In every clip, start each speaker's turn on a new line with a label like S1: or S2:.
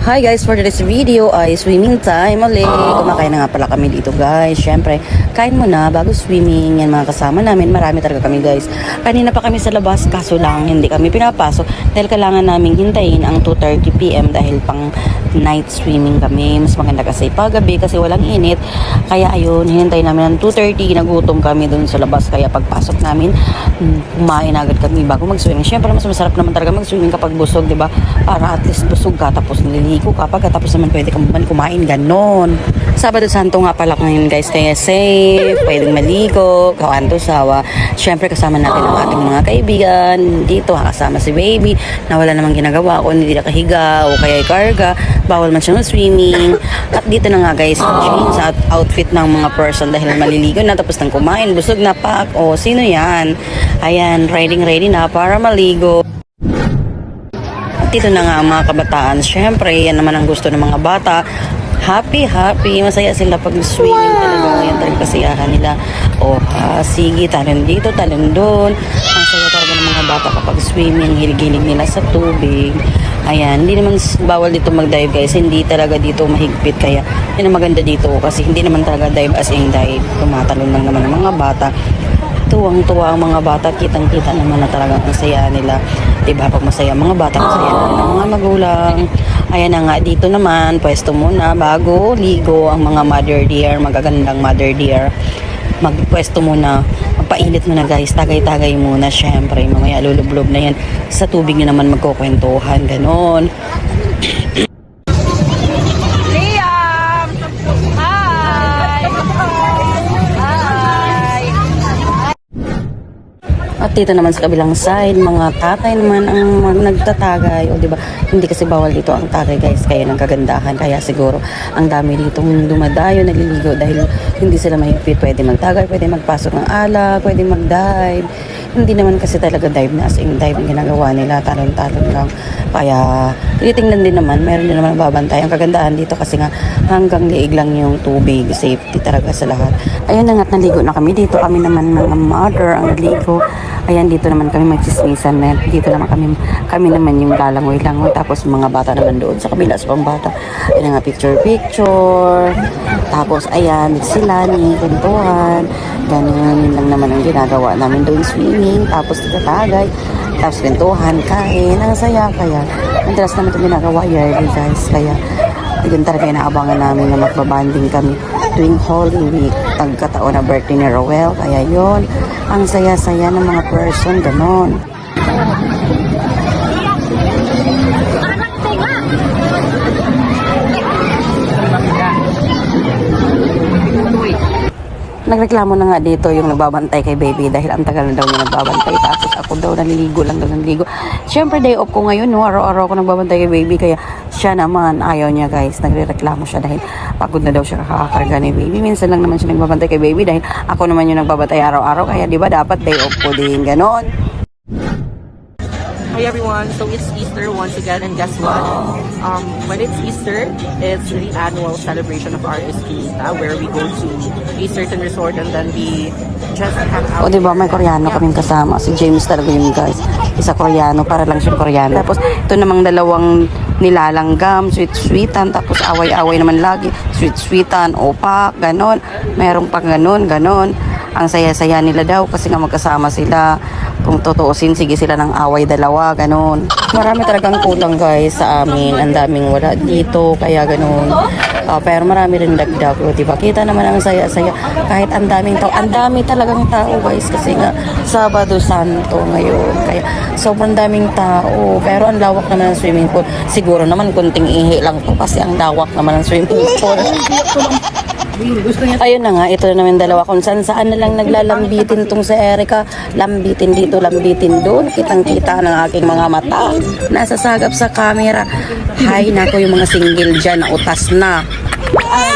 S1: Hi guys, for today's video ay swimming time ulit. Kumakain na nga pala kami dito guys. Syempre, kain muna bago swimming. Yan mga kasama namin. Marami talaga kami guys. Kanina pa kami sa labas kaso lang hindi kami pinapasok dahil kailangan namin hintayin ang 2:30 PM dahil pang night swimming kami. Mas maganda kasi paggabi kasi walang init. Kaya ayun, hinintay namin ng 2:30. Nagutom kami dun sa labas. Kaya pagpasok namin, kumain agad kami bago mag-swimming. Syempre, mas masarap naman talaga mag-swimming kapag busog, di ba? Para at least busog ka tapos naliligo ka. Pagkatapos naman pwede ka man kumain, ganon. Sabado Santo nga pala ngayon guys, kaya safe, pwedeng maligo, kawanto sawa. Syempre kasama natin ang ating mga kaibigan. Dito kasama si baby na wala namang ginagawa kung hindi nakahiga o kaya ikarga. Bawal man siya ng swimming. At dito na nga guys, change sa outfit ng mga person dahil maliligo na tapos nang kumain, busog na pa. O sino yan? Ayan, ready na para maligo. Dito na nga ang mga kabataan. Syempre, yan naman ang gusto ng mga bata. Happy. Masaya sila pag swimming talaga. Yan talaga kasiyahan nila. Sige, talon dito, talon doon. Ang saya talaga ng mga bata kapag swimming. Hilig-hilig nila sa tubig. Ayan, hindi naman bawal dito mag-dive guys. Hindi talaga dito mahigpit. Kaya, yun ang maganda dito. Kasi hindi naman talaga dive as in dive. Tumatalon lang naman ang mga bata. Tuwang-tuwa ang mga bata, kitang-kita naman na talagang ang saya nila. Diba? Pag masaya ang mga bata, masaya naman ang mga magulang. Ayan na nga, dito naman, pwesto muna bago ligo ang mga mother deer, magagandang mother deer. Magpwesto muna, magpainit muna guys, tagay-tagay muna syempre. Mamaya lulublob na yan. Sa tubig nyo naman magkukwentuhan, ganon. At dito naman sa kabilang side, mga tatay naman ang nagtatagay. O diba, hindi kasi bawal dito ang tagay guys, kaya ng kagandahan. Kaya siguro ang dami dito dumadayo, nagliligo dahil hindi sila mahigpit. Pwede magtagay, pwede magpasok ng ala, pwede mag-dive. Hindi naman kasi talaga dive na as in dive ang ginagawa nila, talon-talon lang. Kaya tinitingnan din naman, meron din naman babantay. Ang kagandahan dito kasi nga hanggang liig lang yung tubig, safety talaga sa lahat. Ayun na nga't naligo na kami dito. Kami naman mga mother ang naligo. Ayan, dito naman kami magsismisan. Dito naman kami naman yung lalangoy-langoy. Tapos mga bata naman doon sa kabila sa pambata. Ayan nga, picture. Tapos ayan, sila ni kwentuhan. Ganun, yun lang naman ang ginagawa namin doon, swimming. Tapos tatagay. Tapos kwentuhan, kain. Ang saya. Kaya, ang talas naman itong ginagawa yearly guys. Kaya, yun talaga inaabangan namin na magbabanding kami tuwing Holy Week, tagkataon na birthday ni Rowell. Kaya yun, ang saya-saya ng mga person, ganon. Nagreklamo na nga dito yung nagbabantay kay baby dahil ang tagal na daw niya nagbabantay. Tapos ako daw naliligo. Siyempre day off ko ngayon, no? Araw-araw ako nagbabantay kay baby. Kaya siya naman, ayaw niya guys. Nagreklamo siya dahil pagod na daw siya kakakarga ni baby. Minsan lang naman siya nagbabantay kay baby dahil ako naman yung nagbabantay araw-araw. Kaya di ba dapat day off ko din, ganon.
S2: Hi everyone, so it's Easter once again, and guess what? When it's Easter, it's the annual celebration of RSP, where we go to a certain resort and then we just hang out.
S1: O diba, may Koreano kaming kasama. Si James talaga yun guys. Isa Koreano, para lang siya Koreano. Tapos ito namang dalawang nilalanggam, sweet-sweetan. Tapos away-away naman lagi. Sweet-sweetan, opak, ganon. Merong pang ganon. Ang saya-saya nila daw kasi nga magkasama sila. Kung tutuusin, sige sila ng away dalawa, ganun. Marami talagang kulang guys sa amin. Ang daming wala dito, kaya ganun. Pero marami rin dagdag. Diba? Kita naman ang saya-saya. Kahit ang daming tao. Ang dami talagang tao guys. Kasi nga, Sabado Santo ngayon. Kaya sobrang daming tao. Pero ang lawak naman ng swimming pool. Siguro naman kunting ihi lang to kasi ang lawak naman ng swimming pool. Ayun na nga, ito na namin dalawa kung saan na lang naglalambitin tong si Erica. Lambitin dito, lambitin doon. Kitang-kita ng aking mga mata. Nasasagap sa camera. Hay, nako yung mga single dyan na utas na.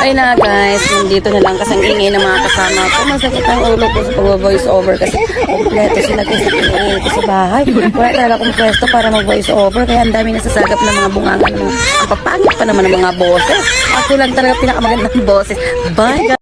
S1: Ay na guys, dito na lang kasi ang ingay ng mga kasama ko. Masakit ang ulo ko sa pag-voice over kasi kompleto sila kasi pinag ko sa bahay. Wala talaga akong pwesto para mag-voice over kaya ang dami nasasagap ng mga bungangan. Ang papangit pa naman ng mga boses. Ako lang talaga pinakamagandang boses. Bye guys!